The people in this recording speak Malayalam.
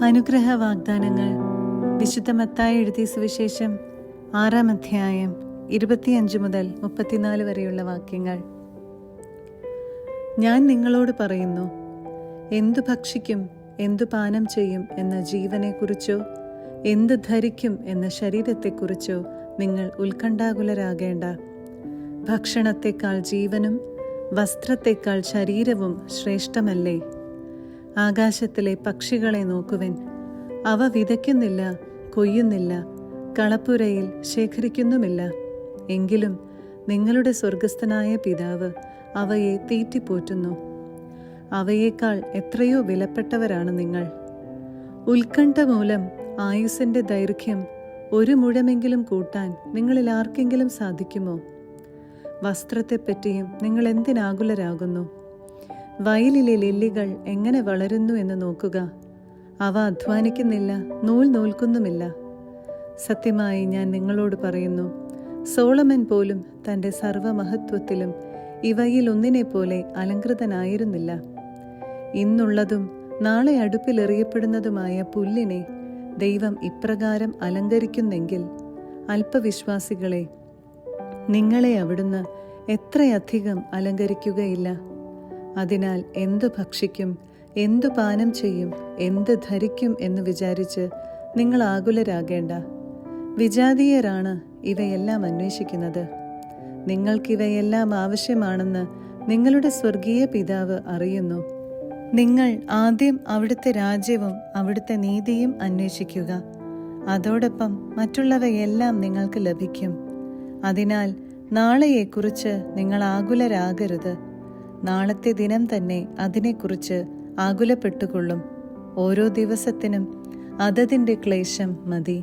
അനുഗ്രഹ വാഗ്ദാനങ്ങൾ. വിശുദ്ധ മത്തായി എഴുതിയ സുവിശേഷം 6-ാം അധ്യായം 25 മുതൽ 34 വരെയുള്ള വാക്യങ്ങൾ. ഞാൻ നിങ്ങളോട് പറയുന്നു, എന്തു ഭക്ഷിക്കും, എന്തു പാനം ചെയ്യും എന്ന ജീവനെക്കുറിച്ചോ എന്ത് ധരിക്കും എന്ന ശരീരത്തെക്കുറിച്ചോ നിങ്ങൾ ഉത്കണ്ഠാകുലരാകേണ്ട. ഭക്ഷണത്തെക്കാൾ ജീവനും വസ്ത്രത്തെക്കാൾ ശരീരവും ശ്രേഷ്ഠമല്ലേ? ആകാശത്തിലെ പക്ഷികളെ നോക്കുവിൻ. അവ വിതയ്ക്കുന്നില്ല, കൊയ്യുന്നില്ല, കളപ്പുരയിൽ ശേഖരിക്കുന്നുമില്ല. എങ്കിലും നിങ്ങളുടെ സ്വർഗസ്ഥനായ പിതാവ് അവയെ തീറ്റിപ്പോറ്റുന്നു. അവയേക്കാൾ എത്രയോ വിലപ്പെട്ടവരാണ് നിങ്ങൾ. ഉത്കണ്ഠ മൂലം ആയുസ്സിൻ്റെ ദൈർഘ്യം 1 മുഴമെങ്കിലും കൂട്ടാൻ നിങ്ങളിൽ ആർക്കെങ്കിലും സാധിക്കുമോ? വസ്ത്രത്തെപ്പറ്റിയും നിങ്ങൾ എന്തിനാകുലരാകുന്നു? വയലിലെ ലില്ലികൾ എങ്ങനെ വളരുന്നു എന്ന് നോക്കുക. അവ അധ്വാനിക്കുന്നില്ല, നൂൽ നൂൽക്കുന്നുമില്ല. സത്യമായി ഞാൻ നിങ്ങളോട് പറയുന്നു, സോളമൻ പോലും തൻ്റെ സർവമഹത്വത്തിലും ഇവയിൽ ഒന്നിനെപ്പോലെ അലങ്കൃതനായിരുന്നില്ല. ഇന്നുള്ളതും നാളെ അടുപ്പിലെറിയപ്പെടുന്നതുമായ പുല്ലിനെ ദൈവം ഇപ്രകാരം അലങ്കരിക്കുന്നെങ്കിൽ അല്പവിശ്വാസികളെ, നിങ്ങളെ അവിടുന്ന് എത്രയധികം അലങ്കരിക്കുകയില്ല. അതിനാൽ എന്തു ഭക്ഷിക്കും, എന്തു പാനം ചെയ്യും, എന്ത് ധരിക്കും എന്ന് വിചാരിച്ച് നിങ്ങൾ ആകുലരാകേണ്ട. വിജാതീയരാണ് ഇവയെല്ലാം അന്വേഷിക്കുന്നത്. നിങ്ങൾക്കിവയെല്ലാം ആവശ്യമാണെന്ന് നിങ്ങളുടെ സ്വർഗീയ പിതാവ് അറിയുന്നു. നിങ്ങൾ ആദ്യം അവിടുത്തെ രാജ്യവും അവിടുത്തെ നീതിയും അന്വേഷിക്കുക. അതോടൊപ്പം മറ്റുള്ളവയെല്ലാം നിങ്ങൾക്ക് ലഭിക്കും. അതിനാൽ നാളെയെക്കുറിച്ച് നിങ്ങൾ ആകുലരാകരുത്. നാളത്തെ ദിനം തന്നെ അതിനെക്കുറിച്ച് ആകുലപ്പെട്ടുകൊള്ളും. ഓരോ ദിവസത്തിനും അതതിൻ്റെ ക്ലേശം മതി.